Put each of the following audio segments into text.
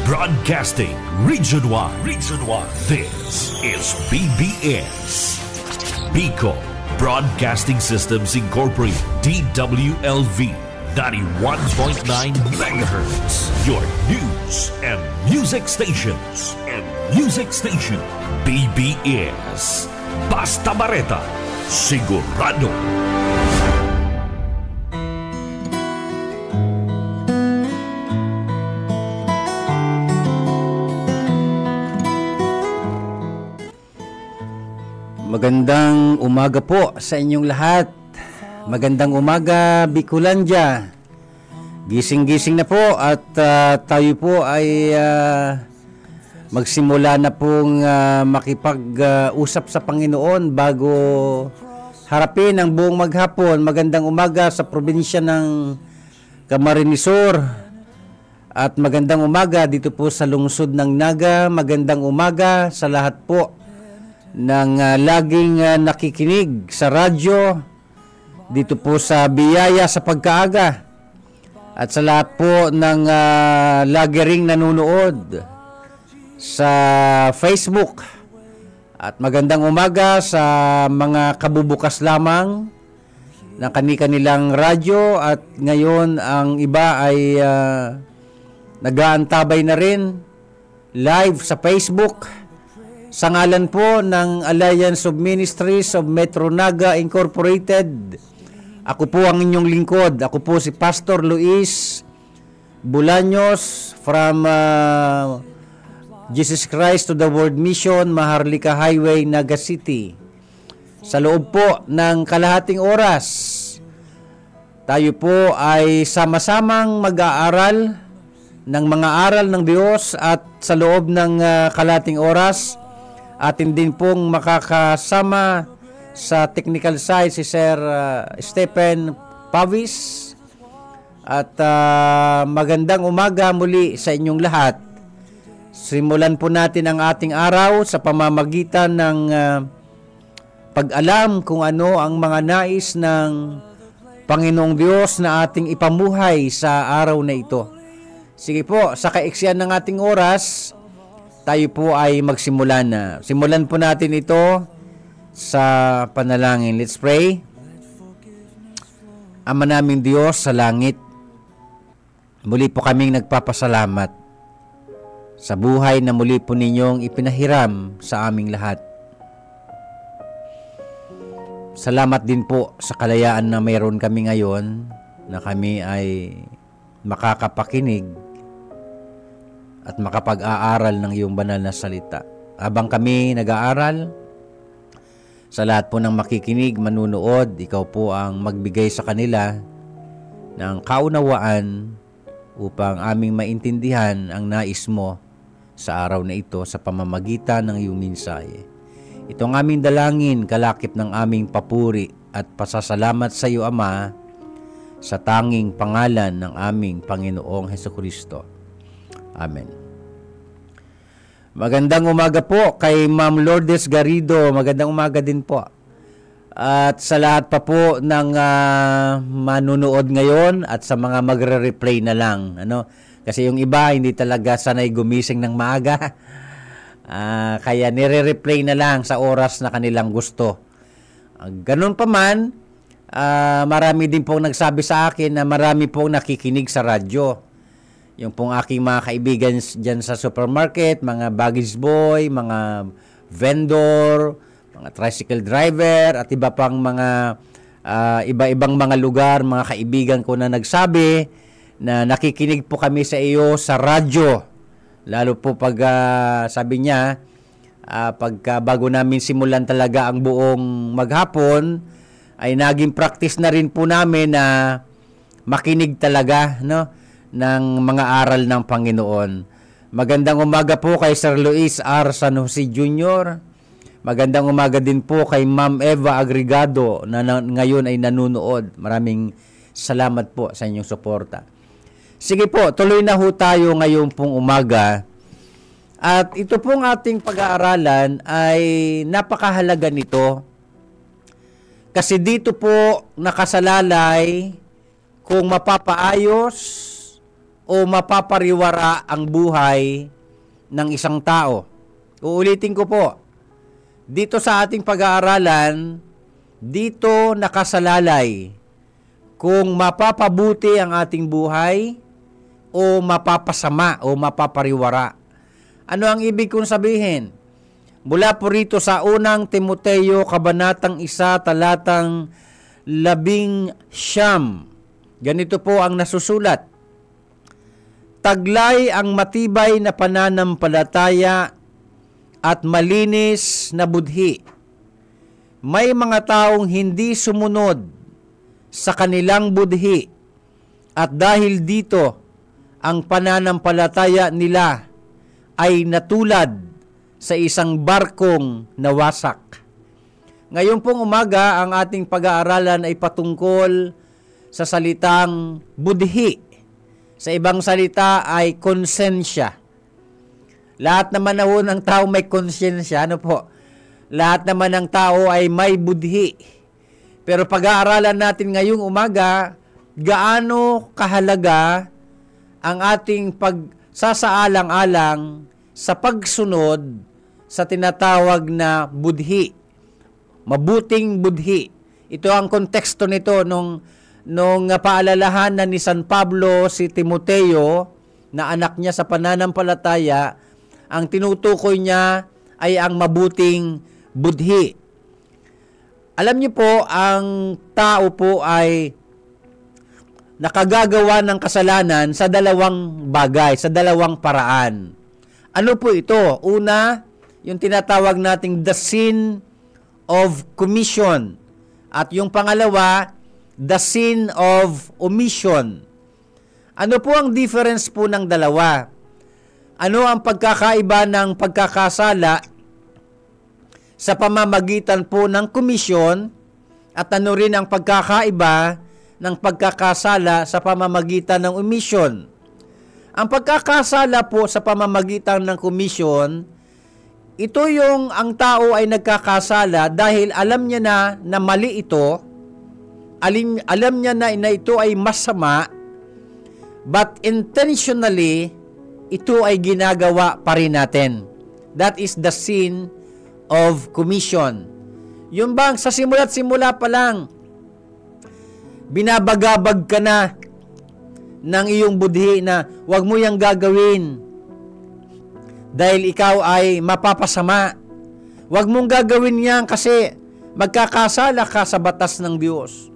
Broadcasting Region 1. Region 1. This is BBS. Bicol Broadcasting Systems Incorporated. DWLV 91.9 MHz. Your news and music stations. BBS. Basta Bareta. Sigurado. Magandang umaga po sa inyong lahat. Magandang umaga, Bicolandia. Gising-gising na po at tayo po ay magsimula na pong makipag-usap sa Panginoon bago harapin ang buong maghapon. Magandang umaga sa probinsya ng Camarines Sur at magandang umaga dito po sa lungsod ng Naga. Magandang umaga sa lahat po ng laging nakikinig sa radyo dito po sa Biyaya sa Pagkaaga at sa lahat po ng lagi ring nanonood sa Facebook. At magandang umaga sa mga kabubukas lamang ng kani-kanilang radyo at ngayon ang iba ay nag-aantabay na rin live sa Facebook. Sa ngalan po ng Alliance of Ministries of Metro Naga Incorporated, ako po ang inyong lingkod. Ako po si Pastor Luis Bulaños from Jesus Christ to the World Mission, Maharlika Highway, Naga City. Sa loob po ng kalahating oras, tayo po ay sama-samang mag-aaral ng mga aral ng Diyos at sa loob ng kalahating oras, atin din pong makakasama sa technical side si Sir Stephen Pavis. At magandang umaga muli sa inyong lahat. Simulan po natin ang ating araw sa pamamagitan ng pag-alam kung ano ang mga nais ng Panginoong Diyos na ating ipamuhay sa araw na ito. Sige po, sa kaiksian ng ating oras, tayo po ay magsimula na. Simulan po natin ito sa panalangin. Let's pray. Ama naming Diyos sa langit, muli po kaming nagpapasalamat sa buhay na muli po ninyong ipinahiram sa aming lahat. Salamat din po sa kalayaan na mayroon kami ngayon na kami ay makakapakinig at makapag-aaral ng iyong banal na salita. Habang kami nag-aaral, sa lahat po ng makikinig, manunood, ikaw po ang magbigay sa kanila ng kaunawaan upang aming maintindihan ang nais mo sa araw na ito sa pamamagitan ng iyong mensahe. Ito ang aming dalangin, kalakip ng aming papuri at pasasalamat sa iyo, Ama, sa tanging pangalan ng aming Panginoong Hesukristo. Amen. Magandang umaga po kay Ma'am Lourdes Garrido. Magandang umaga din po. At sa lahat pa po ng manunood ngayon at sa mga magre-replay na lang. Kasi yung iba hindi talaga sanay gumising ng maaga. Kaya nire-replay na lang sa oras na kanilang gusto. Ganun pa man, marami din pong nagsabi sa akin na marami pong nakikinig sa radyo. Yung pong aking mga kaibigan dyan sa supermarket, mga baggage boy, mga vendor, mga tricycle driver, at iba pang mga iba-ibang mga lugar, mga kaibigan ko na nagsabi na nakikinig po kami sa iyo sa radyo. Lalo po pag sabi niya, pagka bago namin simulan talaga ang buong maghapon, ay naging practice na rin po namin na makinig talaga, ng mga aral ng Panginoon. Magandang umaga po kay Sir Luis R. San Jose Jr. Magandang umaga din po kay Ma'am Eva Agregado na ngayon ay nanunood. Maraming salamat po sa inyong suporta. Sige po, tuloy na ho tayo ngayong pong umaga. At ito pong ating pag-aaralan ay napakahalaga nito kasi dito po nakasalalay kung mapapaayos o mapapariwara ang buhay ng isang tao. Uulitin ko po, dito sa ating pag-aaralan, dito nakasalalay kung mapapabuti ang ating buhay o mapapasama o mapapariwara. Ano ang ibig kong sabihin? Mula po rito sa unang Timoteo, kabanatang 1, talatang 19. Ganito po ang nasusulat. Taglay ang matibay na pananampalataya at malinis na budhi. May mga taong hindi sumunod sa kanilang budhi at dahil dito ang pananampalataya nila ay natulad sa isang barkong nawasak. Ngayon pong umaga, ang ating pag-aaralan ay patungkol sa salitang budhi. Sa ibang salita ay konsensya. Lahat naman na ng tao may konsensya, ano po? Lahat naman ng tao ay may budhi. Pero pag-aaralan natin ngayong umaga, gaano kahalaga ang ating pagsasaalang-alang sa pagsunod sa tinatawag na budhi. Mabuting budhi. Ito ang konteksto nito nung paalalahanan ni San Pablo si Timoteo na anak niya sa pananampalataya. Ang tinutukoy niya ay ang mabuting budhi. Alam niyo po, ang tao po ay nakagagawa ng kasalanan sa dalawang bagay, sa dalawang paraan. Ano po ito? Una, yung tinatawag nating the sin of commission. At yung pangalawa, the sin of omission. Ano po ang difference po ng dalawa? Ano ang pagkakaiba ng pagkakasala sa pamamagitan po ng komisyon at ano rin ang pagkakaiba ng pagkakasala sa pamamagitan ng omission? Ang pagkakasala po sa pamamagitan ng komisyon, ito yung ang tao ay nagkakasala dahil alam niya na mali ito, alam niya na ito ay masama, but intentionally, ito ay ginagawa pa rin natin. That is the sin of commission. Yung bang sa simula't simula pa lang, binabagabag ka na ng iyong budhi na huwag mo yang gagawin dahil ikaw ay mapapasama. Huwag mong gagawin yan kasi magkakasala ka sa batas ng Diyos.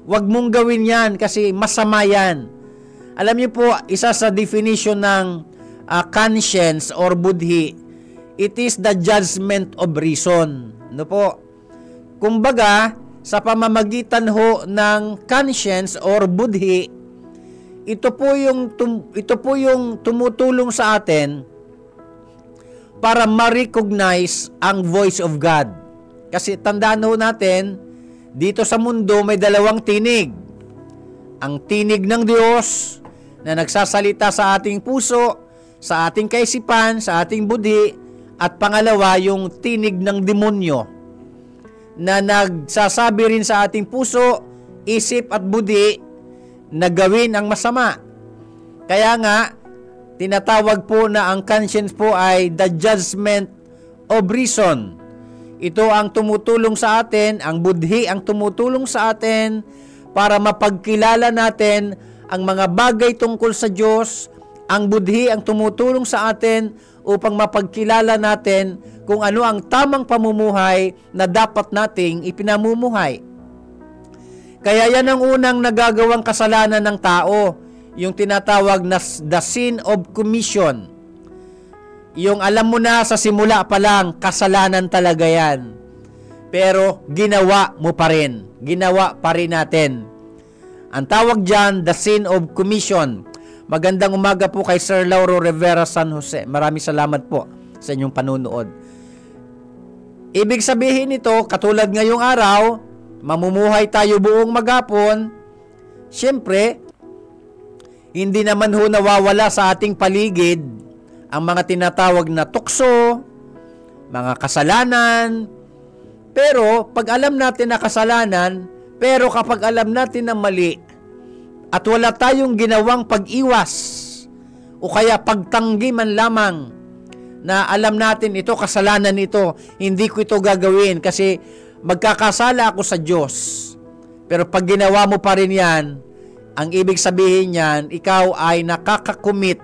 Huwag mong gawin yan kasi masama yan. Alam niyo po, isa sa definition ng conscience or budhi, it is the judgment of reason. Ano po? Kumbaga, sa pamamagitan ho ng conscience or budhi, ito po yung tumutulong sa atin para ma-recognize ang voice of God. Kasi tandaan ho natin, dito sa mundo may dalawang tinig. Ang tinig ng Diyos na nagsasalita sa ating puso, sa ating kaisipan, sa ating budhi, at pangalawa, yung tinig ng demonyo na nagsasabi rin sa ating puso, isip at budhi na gawin ang masama. Kaya nga, tinatawag po na ang conscience po ay the judgment of reason. Ito ang tumutulong sa atin, ang budhi ang tumutulong sa atin para mapagkilala natin ang mga bagay tungkol sa Diyos. Ang budhi ang tumutulong sa atin upang mapagkilala natin kung ano ang tamang pamumuhay na dapat nating ipinamumuhay. Kaya yan ang unang nagagawang kasalanan ng tao, yung tinatawag na the sin of commission. Yung alam mo na sa simula pa lang, kasalanan talaga yan. Pero ginawa mo pa rin. Ginawa pa rin natin. Ang tawag dyan, the sin of commission. Magandang umaga po kay Sir Lauro Rivera San Jose. Maraming salamat po sa inyong panunood. Ibig sabihin nito, katulad ngayong araw, mamumuhay tayo buong maghapon, siyempre, hindi naman ho nawawala sa ating paligid ang mga tinatawag na tukso, mga kasalanan. Pero pag alam natin na kasalanan, pero kapag alam natin na mali, at wala tayong ginawang pag-iwas, o kaya pagtanggi man lamang na alam natin ito, kasalanan ito, hindi ko ito gagawin kasi magkakasala ako sa Diyos. Pero pag ginawa mo pa rin yan, ang ibig sabihin yan, ikaw ay nakakakumit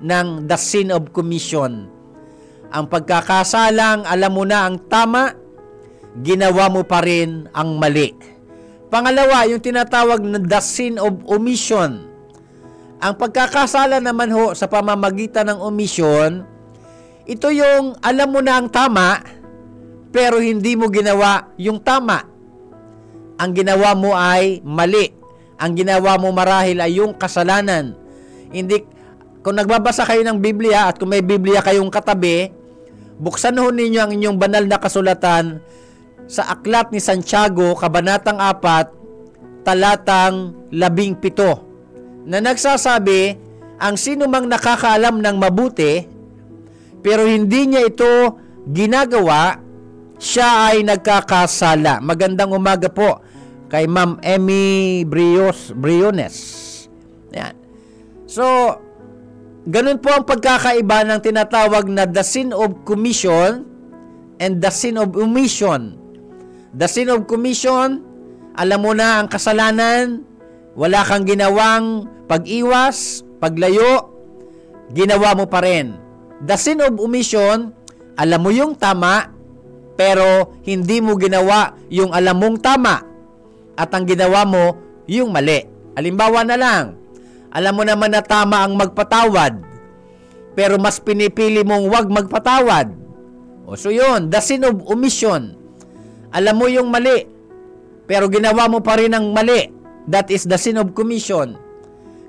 ng the sin of commission. Ang pagkakasalang alam mo na ang tama, ginawa mo pa rin ang mali. Pangalawa, yung tinatawag na the sin of omission. Ang pagkakasala naman ho sa pamamagitan ng omission, ito yung alam mo na ang tama, pero hindi mo ginawa yung tama. Ang ginawa mo ay mali. Ang ginawa mo marahil ay yung kasalanan. Hindi, kung nagbabasa kayo ng Biblia at kung may Biblia kayong katabi, buksan ho ninyo ang inyong banal na kasulatan sa Aklat ni Santiago, Kabanatang 4, Talatang 17, na nagsasabi, ang sino mang nakakaalam ng mabuti, pero hindi niya ito ginagawa, siya ay nagkakasala. Magandang umaga po kay Ma'am Emmy Briones. Yan. So, ganun po ang pagkakaiba ng tinatawag na the sin of commission and the sin of omission. The sin of commission, alam mo na ang kasalanan, wala kang ginawang pag-iwas, paglayo, ginawa mo pa rin. The sin of omission, alam mo yung tama, pero hindi mo ginawa yung alam mong tama. At ang ginawa mo, yung mali. Halimbawa na lang, alam mo naman na tama ang magpatawad, pero mas pinipili mong wag magpatawad. O so yun, the sin of omission. Alam mo yung mali, pero ginawa mo pa rin ang mali. That is the sin of commission.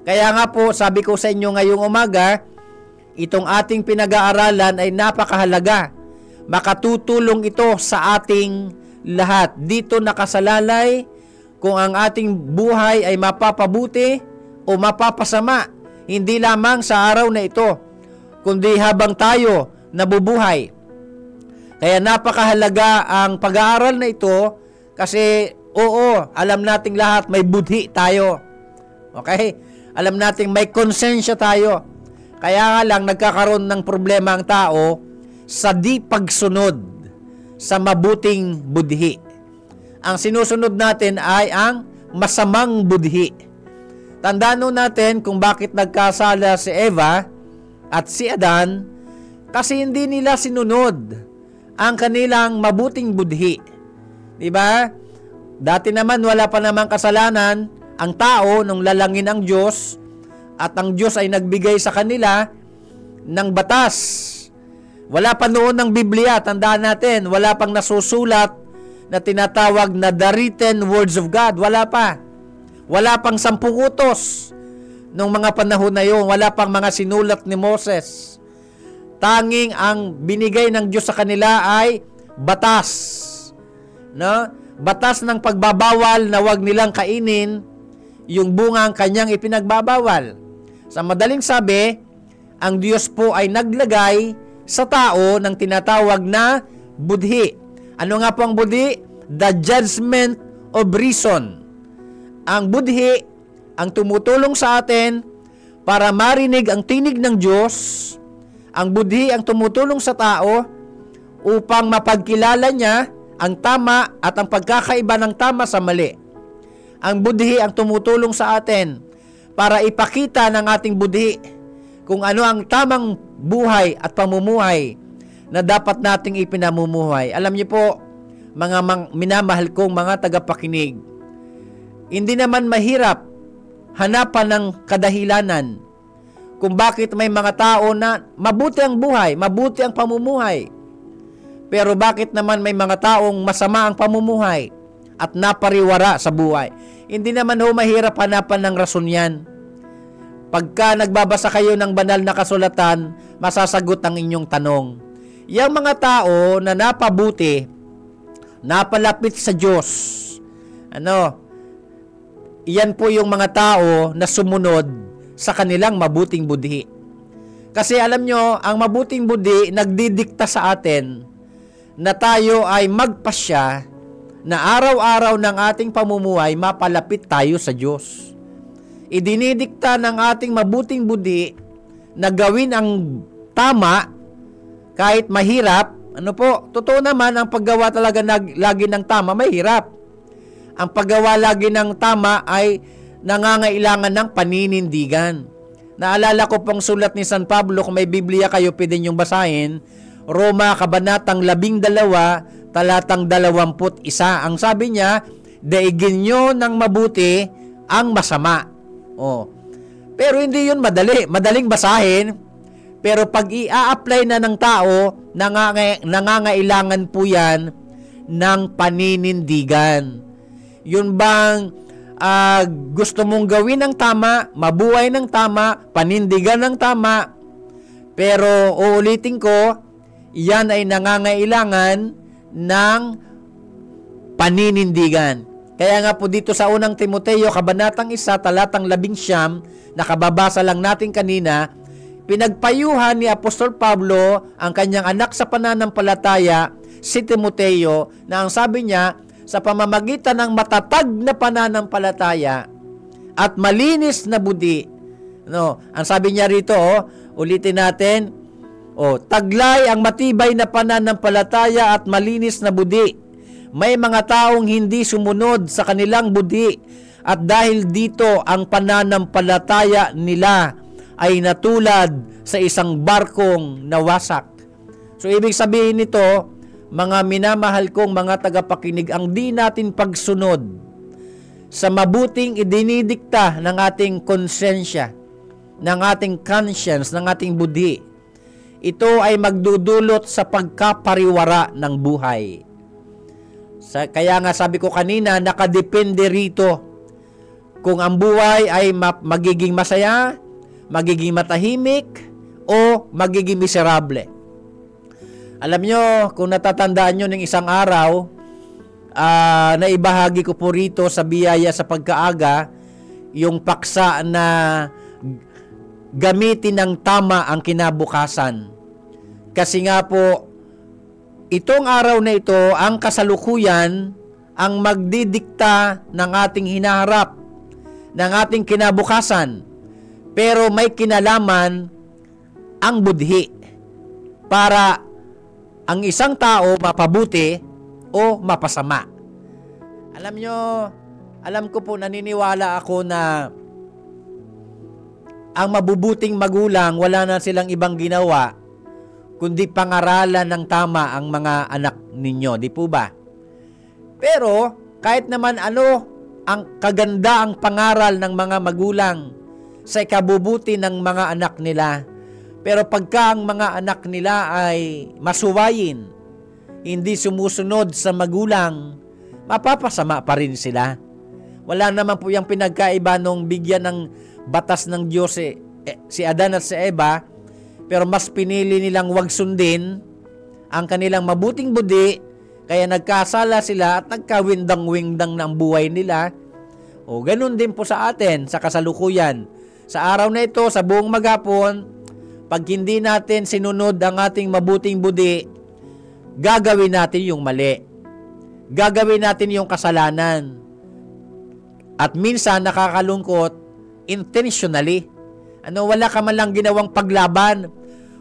Kaya nga po, sabi ko sa inyo ngayong umaga, itong ating pinag-aaralan ay napakahalaga. Makatutulong ito sa ating lahat. Dito nakasalalay kung ang ating buhay ay mapapabuti o mapapasama. Hindi lamang sa araw na ito, kundi habang tayo nabubuhay. Kaya napakahalaga ang pag-aaral na ito kasi oo, alam nating lahat may budhi tayo. Okay? Alam nating may konsensya tayo. Kaya nga lang nagkakaroon ng problema ang tao sa di pagsunod sa mabuting budhi. Ang sinusunod natin ay ang masamang budhi. Tandaan natin kung bakit nagkasala si Eva at si Adan, kasi hindi nila sinunod ang kanilang mabuting budhi. Diba? Dati naman wala pa namang kasalanan ang tao nung lalangin ang Diyos at ang Diyos ay nagbigay sa kanila ng batas. Wala pa noon ng Biblia, tandaan natin, wala pang nasusulat na tinatawag na the written words of God. Wala pa. Wala pang 10 utos nung mga panahon na yun. Wala pang mga sinulat ni Moses. Tanging ang binigay ng Diyos sa kanila ay batas. No? Batas ng pagbabawal na wag nilang kainin yung bungang kanyang ipinagbabawal. Sa madaling sabi, ang Diyos po ay naglagay sa tao ng tinatawag na budhi. Ano nga po ang budhi? The judgment of reason. Ang budhi ang tumutulong sa atin para marinig ang tinig ng Diyos. Ang budhi ang tumutulong sa tao upang mapagkilala niya ang tama at ang pagkakaiba ng tama sa mali. Ang budhi ang tumutulong sa atin para ipakita ng ating budhi kung ano ang tamang buhay at pamumuhay na dapat nating ipinamumuhay. Alam niyo po, mga minamahal kong mga tagapakinig, hindi naman mahirap hanapan ng kadahilanan kung bakit may mga tao na mabuti ang buhay, mabuti ang pamumuhay. Pero bakit naman may mga taong masama ang pamumuhay at napariwara sa buhay? Hindi naman ho mahirap hanapan ng rason yan. Pagka nagbabasa kayo ng banal na kasulatan, masasagot ang inyong tanong. Yang mga tao na napabuti, napalapit sa Diyos, iyan po yung mga tao na sumunod sa kanilang mabuting budhi. Kasi alam nyo, ang mabuting budhi nagdidikta sa atin na tayo ay magpasya na araw-araw ng ating pamumuhay mapalapit tayo sa Diyos. Idinidikta ng ating mabuting budhi na gawin ang tama kahit mahirap. Ano po? Totoo naman, ang paggawa talaga lagi ng tama, mahirap. Ang paggawa lagi ng tama ay nangangailangan ng paninindigan. Naalala ko pong sulat ni San Pablo, kung may Biblia kayo, pwede niyong basahin, Roma, Kabanatang 12, talatang 21. Ang sabi niya, daigin nyo ng mabuti ang masama. Pero hindi yun madali. Madaling basahin. Pero pag i-apply na ng tao, nangangailangan po yan ng paninindigan. Yun bang gusto mong gawin ng tama, mabuhay ng tama, panindigan ng tama, pero uulitin ko, yan ay nangangailangan ng paninindigan. Kaya nga po dito sa unang Timoteo, Kabanatang 1, talatang 11, nakababasa lang natin kanina, pinagpayuhan ni Apostol Pablo ang kanyang anak sa pananampalataya, si Timoteo, na ang sabi niya, sa pamamagitan ng matatag na pananampalataya at malinis na budi. Ang sabi niya rito, ulitin natin, taglay ang matibay na pananampalataya at malinis na budi. May mga taong hindi sumunod sa kanilang budi at dahil dito ang pananampalataya nila ay natulad sa isang barkong nawasak. So ibig sabihin nito, mga minamahal kong mga tagapakinig, ang di natin pagsunod sa mabuting idinidikta ng ating konsensya, ng ating conscience, ng ating budi, ito ay magdudulot sa pagkapariwara ng buhay. Kaya nga sabi ko kanina, nakadepende rito kung ang buhay ay magiging masaya, magiging matahimik, o magiging miserable. Alam nyo, kung natatandaan nyo ng isang araw, naibahagi ko po rito sa biyaya sa pagkaaga, yung paksa na gamitin ng tama ang kinabukasan. Kasi nga po, itong araw na ito, ang kasalukuyan, ang magdidikta ng ating hinaharap, ng ating kinabukasan. Pero may kinalaman ang budhi para ang isang tao mapabuti o mapasama. Alam nyo, alam ko po, naniniwala ako na ang mabubuting magulang, wala na silang ibang ginawa kundi pangaralan ng tama ang mga anak ninyo, di po ba? Pero kahit naman ano ang kaganda ang pangaral ng mga magulang sa ikabubuti ng mga anak nila, pero pagka ang mga anak nila ay masuwayin, hindi sumusunod sa magulang, mapapasama pa rin sila. Wala naman po yung pinagkaiba nung bigyan ng batas ng Diyos si Adan at si Eva, pero mas pinili nilang wag sundin ang kanilang mabuting budi, kaya nagkasala sila at nagkawindang-windang na ang buhay nila. Ganun din po sa atin, sa kasalukuyan. Sa araw na ito, sa buong maghapon, pag hindi natin sinunod ang ating mabuting budi, gagawin natin yung mali. Gagawin natin yung kasalanan. At minsan, nakakalungkot, intentionally. Wala ka man lang ginawang paglaban.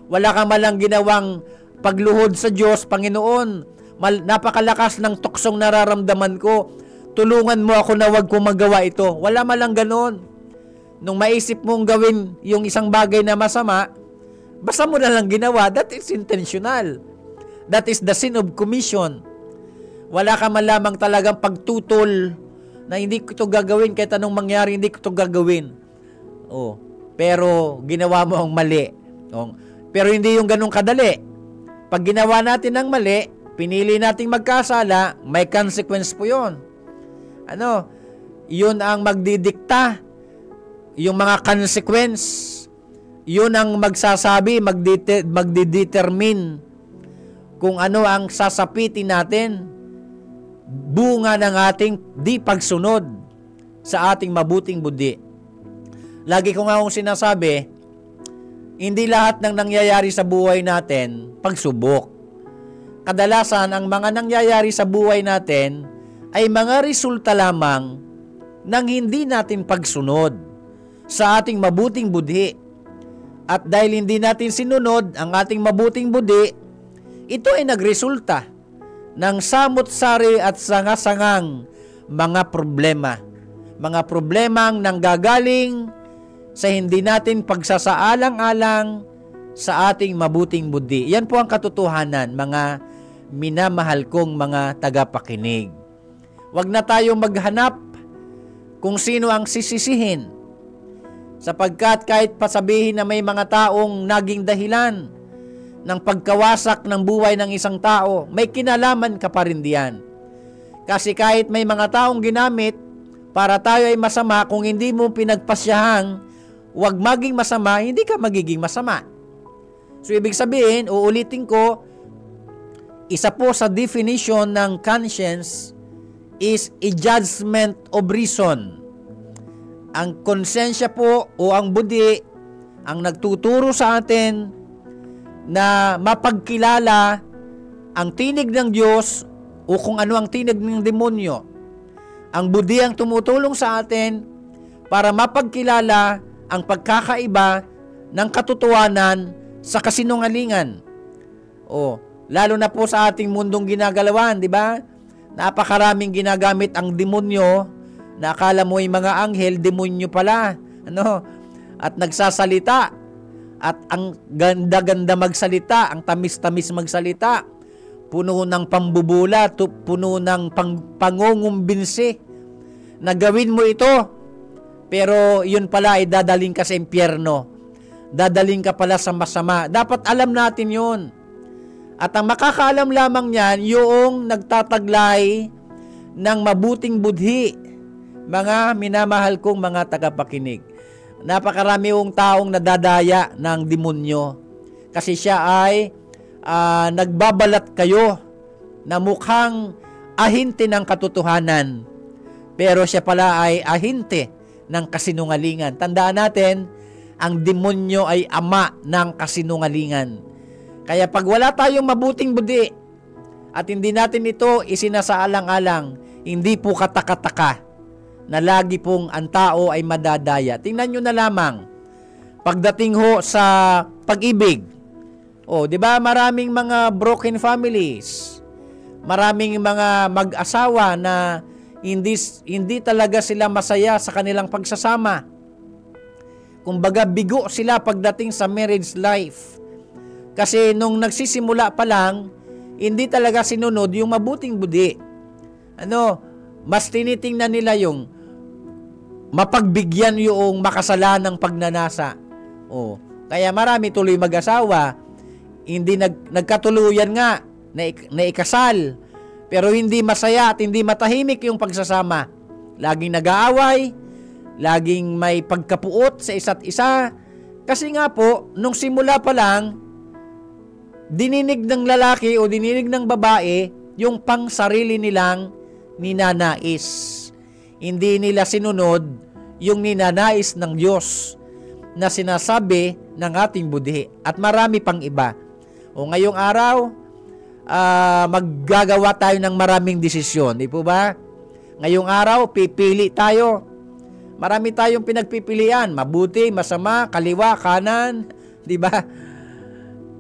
Wala ka man lang ginawang pagluhod sa Diyos, Panginoon. Napakalakas ng tuksong nararamdaman ko. Tulungan mo ako na wag kong magawa ito. Wala man lang ganon. Nung maisip mong gawin yung isang bagay na masama, basta mo na lang ginawa, that is intentional. That is the sin of commission. Wala ka man lamang talagang pagtutol na hindi ko ito gagawin, kahit anong mangyari, hindi ko ito gagawin. Pero ginawa mo ang mali. Pero hindi yung ganong kadali. Pag ginawa natin ang mali, pinili nating magkasala, may consequence po yun. Yun ang magdidikta. Yung mga consequence, yun ang magsasabi, magdidetermine kung ano ang sasapitin natin, bunga ng ating di pagsunod sa ating mabuting budi. Lagi ko nga akong sinasabi, hindi lahat ng nangyayari sa buhay natin pagsubok. Kadalasan, ang mga nangyayari sa buhay natin ay mga resulta lamang ng hindi natin pagsunod sa ating mabuting budhi. At dahil hindi natin sinunod ang ating mabuting budi, ito ay nagresulta ng samot-sari at sanga-sangang mga problema. Mga problemang nanggagaling sa hindi natin pagsasaalang-alang sa ating mabuting budi. Yan po ang katotohanan, mga minamahal kong mga tagapakinig. Huwag na tayo maghanap kung sino ang sisisihin, sapagkat kahit pasabihin na may mga taong naging dahilan ng pagkawasak ng buhay ng isang tao, may kinalaman ka pa rin diyan. Kasi kahit may mga taong ginamit para tayo ay masama, kung hindi mo pinagpasyahang huwag maging masama, hindi ka magiging masama. So ibig sabihin, uulitin ko, isa po sa definition ng conscience is a judgment of reason. Ang konsensya po o ang budi ang nagtuturo sa atin na mapagkilala ang tinig ng Diyos o kung ano ang tinig ng demonyo. Ang budi ang tumutulong sa atin para mapagkilala ang pagkakaiba ng katotohanan sa kasinungalingan. Lalo na po sa ating mundong ginagalawan, di ba? Napakaraming ginagamit ang demonyo na akala mo ay mga anghel, demonyo pala. At nagsasalita. At ang ganda-ganda magsalita, ang tamis-tamis magsalita, puno ng pambubula, puno ng pangungumbinsi na gawin mo ito, pero yun pala ay dadaling ka sa impyerno, dadaling ka pala sa masama. Dapat alam natin yun. At ang makakaalam lamang niyan, yung nagtataglay ng mabuting budhi, mga minamahal kong mga tagapakinig. Napakarami yung taong nadadaya ng demonyo kasi siya ay nagbabalat kayo na mukhang ahinte ng katotohanan, pero siya pala ay ahinte ng kasinungalingan. Tandaan natin, ang demonyo ay ama ng kasinungalingan. Kaya pag wala tayong mabuting budi at hindi natin ito isinasaalang-alang, hindi po kataka-taka na lagi pong ang tao ay madadaya. Tingnan nyo na lamang, pagdating ho sa pag-ibig, di ba maraming mga broken families, maraming mga mag-asawa na hindi talaga sila masaya sa kanilang pagsasama. Kumbaga bigo sila pagdating sa marriage life. Kasi nung nagsisimula pa lang, hindi talaga sinunod yung mabuting budi. Mas tinitingnan nila yung mapagbigyan yung makasalanang pagnanasa. Kaya marami tuloy mag-asawa, hindi nagkatuluyan nga na ikasal, pero hindi masaya at hindi matahimik yung pagsasama. Laging nag-aaway, laging may pagkapuot sa isa't isa. Kasi nga po, nung simula pa lang, dininig ng lalaki o dininig ng babae yung pang sarili nilang ninanais. Hindi nila sinunod yung ninanais ng Diyos na sinasabi ng ating budhi. At marami pang iba. Ngayong araw, maggagawa tayo ng maraming desisyon. Di po ba? Ngayong araw, pipili tayo. Marami tayong pinagpipilian. Mabuti, masama, kaliwa, kanan. Di ba?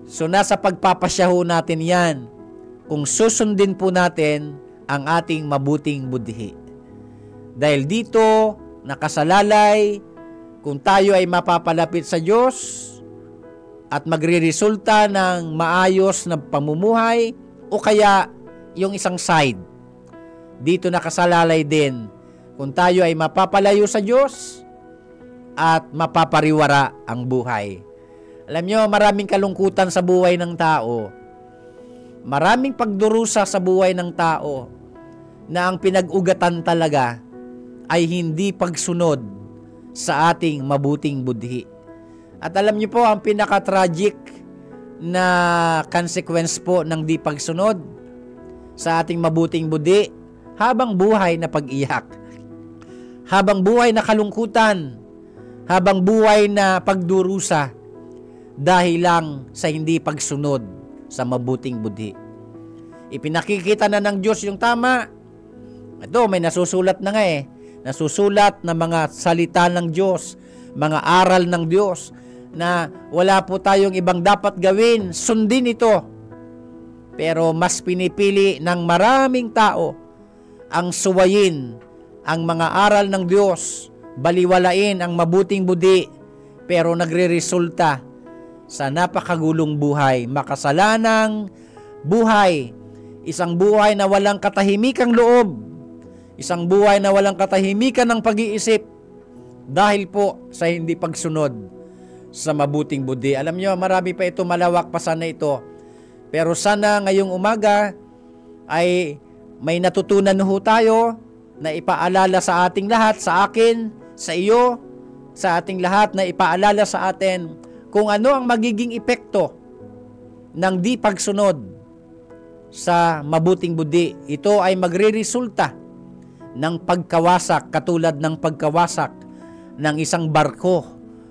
So, nasa pagpapasyaho natin yan. Kung susundin po natin ang ating mabuting budhi. Dahil dito, nakasalalay, kung tayo ay mapapalapit sa Diyos at magre-resulta ng maayos na pamumuhay o kaya yung isang side. Dito nakasalalay din kung tayo ay mapapalayo sa Diyos at mapapariwara ang buhay. Alam nyo, maraming kalungkutan sa buhay ng tao. Maraming pagdurusa sa buhay ng tao na ang pinag-ugatan talaga ay hindi pagsunod sa ating mabuting budhi. At alam niyo po, ang pinaka-tragic na consequence po ng di pagsunod sa ating mabuting budhi, habang buhay na pag-iyak, habang buhay na kalungkutan, habang buhay na pagdurusa, dahil lang sa hindi pagsunod sa mabuting budhi. Ipinakikita na ng Diyos yung tama. Ito, may nasusulat na nga nasusulat na mga salita ng Diyos, mga aral ng Diyos, na wala po tayong ibang dapat gawin, sundin ito. Pero mas pinipili ng maraming tao ang suwayin ang mga aral ng Diyos, baliwalain ang mabuting budi, pero nagre-resulta sa napakagulong buhay, makasalanang buhay, isang buhay na walang katahimikang loob, isang buhay na walang katahimikan ng pag-iisip dahil po sa hindi pagsunod sa mabuting budi. Alam nyo, marami pa ito, malawak pa sana ito. Pero sana ngayong umaga ay may natutunan ho tayo na ipaalala sa ating lahat, sa akin, sa iyo, sa ating lahat, na ipaalala sa atin kung ano ang magiging epekto ng di pagsunod sa mabuting budi. Ito ay magre-resulta ng pagkawasak, katulad ng pagkawasak ng isang barko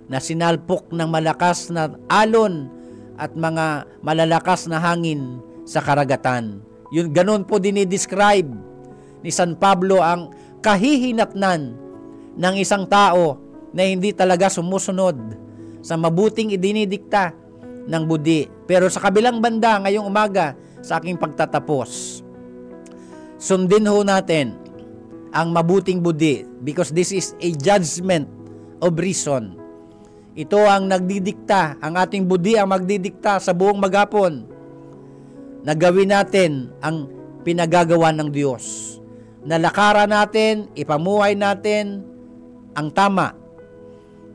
na sinalpok ng malakas na alon at mga malalakas na hangin sa karagatan. Yun, ganun po dinidescribe ni San Pablo ang kahihinatnan ng isang tao na hindi talaga sumusunod sa mabuting idinidikta ng budi. Pero sa kabilang banda, ngayong umaga, sa aking pagtatapos, sundin ho natin ang mabuting budi, because this is a judgment of reason. Ito ang nagdidikta, ang ating budi ang magdidikta sa buong maghapon na gawin natin ang pinagagawa ng Diyos. Nalakaran natin, ipamuhay natin ang tama.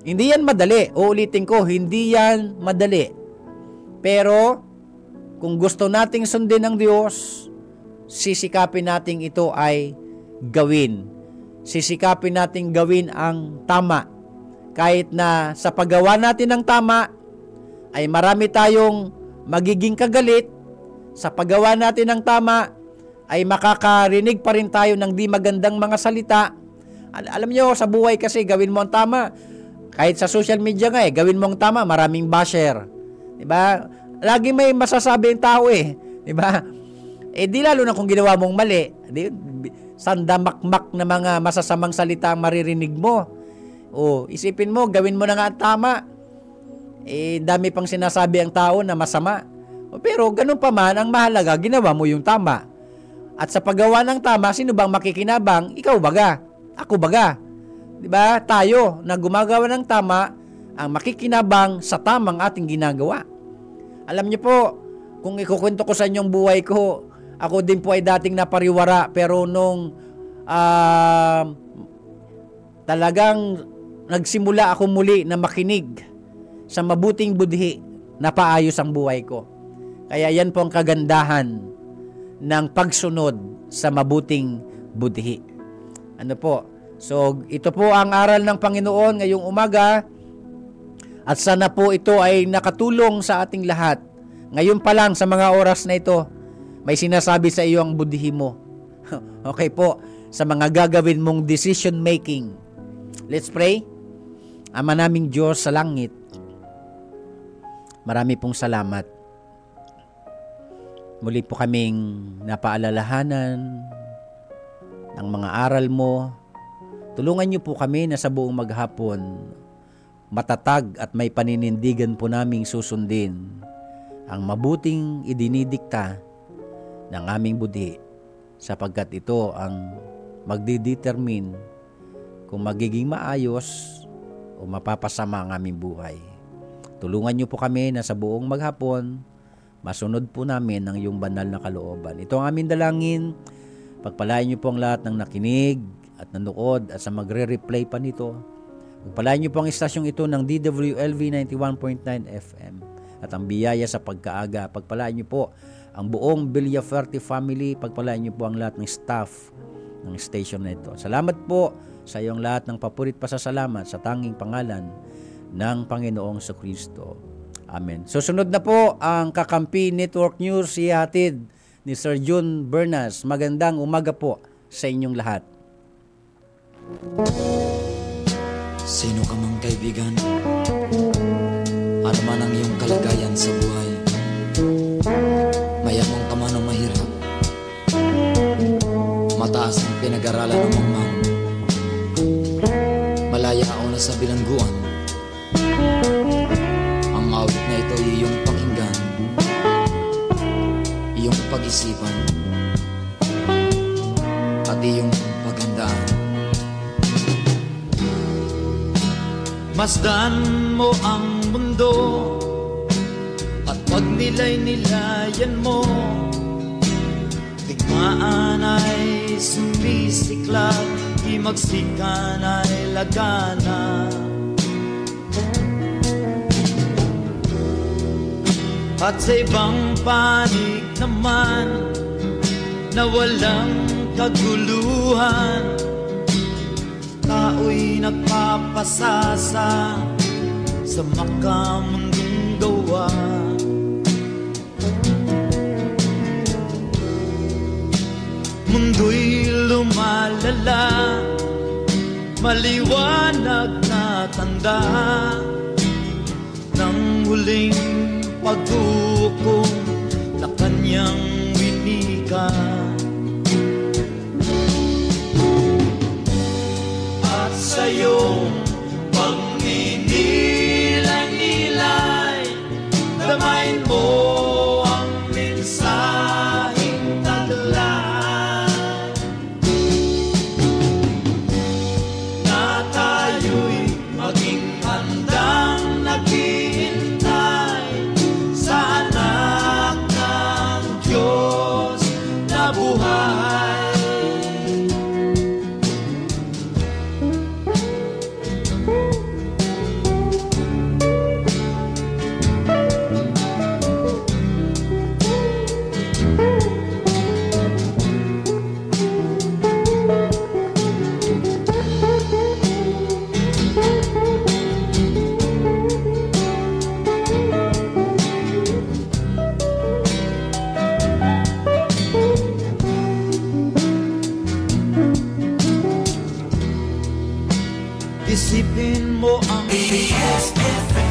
Hindi yan madali. Uulitin ko, hindi yan madali. Pero kung gusto nating sundin ang Diyos, sisikapin nating ito ay gawin. Sisikapin nating gawin ang tama. Kahit na sa paggawa natin ng tama, ay marami tayong magiging kagalit. Sa paggawa natin ng tama, ay makakarinig pa rin tayo ng di magandang mga salita. Alam nyo, sa buhay kasi, gawin mo ang tama. Kahit sa social media nga gawin mo ang tama, maraming basher. Diba? Lagi may masasabi ang tao Diba? Di lalo na kung ginawa mong mali. Sandamakmak na mga masasamang salita ang maririnig mo. Isipin mo, gawin mo na nga ang tama. Dami pang sinasabi ang tao na masama. Pero ganun pa man, ang mahalaga, ginawa mo yung tama. At sa paggawa ng tama, sino bang makikinabang? Ikaw baga? Ako baga? Diba? Tayo na gumagawa ng tama, ang makikinabang sa tamang ating ginagawa. Alam niyo po, kung ikukwento ko sa inyong buhay ko, ako din po ay dating napariwara, pero nung talagang nagsimula ako muli na makinig sa mabuting budhi, napaayos ang buhay ko. Kaya yan po ang kagandahan ng pagsunod sa mabuting budhi. Ano po? So, ito po ang aral ng Panginoon ngayong umaga, at sana po ito ay nakatulong sa ating lahat. Ngayon pa lang, sa mga oras na ito, may sinasabi sa iyo ang budhi mo. Okay po, sa mga gagawin mong decision making. Let's pray. Ama naming Diyos sa langit, marami pong salamat. Muli po kaming napaalalahanan ng mga aral mo. Tulungan niyo po kami na sa buong maghapon, matatag at may paninindigan po naming susundin ang mabuting idinidikta ng aming budhi, sapagkat ito ang magdidetermine kung magiging maayos o mapapasama ang aming buhay. Tulungan niyo po kami na sa buong maghapon, masunod po namin ang iyong banal na kalooban. Ito ang aming dalangin. Pagpalain niyo po ang lahat ng nakinig at nanood at sa magre-replay pa nito. Pagpalain niyo po ang istasyong ito ng DWLV 91.9 FM at ang biyaya sa pagkaaga. Pagpalain niyo po ang buong Villaferte family. Pagpalain niyo po ang lahat ng staff ng station na ito. Salamat po sa iyong lahat ng papurit pasasalamat sa tanging pangalan ng Panginoong Kristo. Amen. Susunod na po ang Kakampi Network News, ihatid ni Sir June Bernas. Magandang umaga po sa inyong lahat. Sino ka mang kaibigan, ano man ang iyong kalagayan sa buhay, mayamang ka man o mahirap, mataas ang pinag-aralan ng mangmang, malaya o nasa bilangguan, ito iyong pakinggan, iyong pag-isipan, at iyong paghandaan. Masdan mo ang mundo at pag nilay-nilayan mo, digmaan ay sumisiklab, himagsikan ay lagana. At sa ibang panig naman na walang kaguluhan, tao'y nagpapasasa sa makamundong gawa. Mundo'y lumalala, maliwanag na tanda ng huling pag-uukong na kanyang winika. At sa iyong pagninilay-nilay, damain mo ang mensaheng taglay na tayo'y maging handang naghihintay sa anak ng Diyos na buhay. Isipin mo ang BBS FM.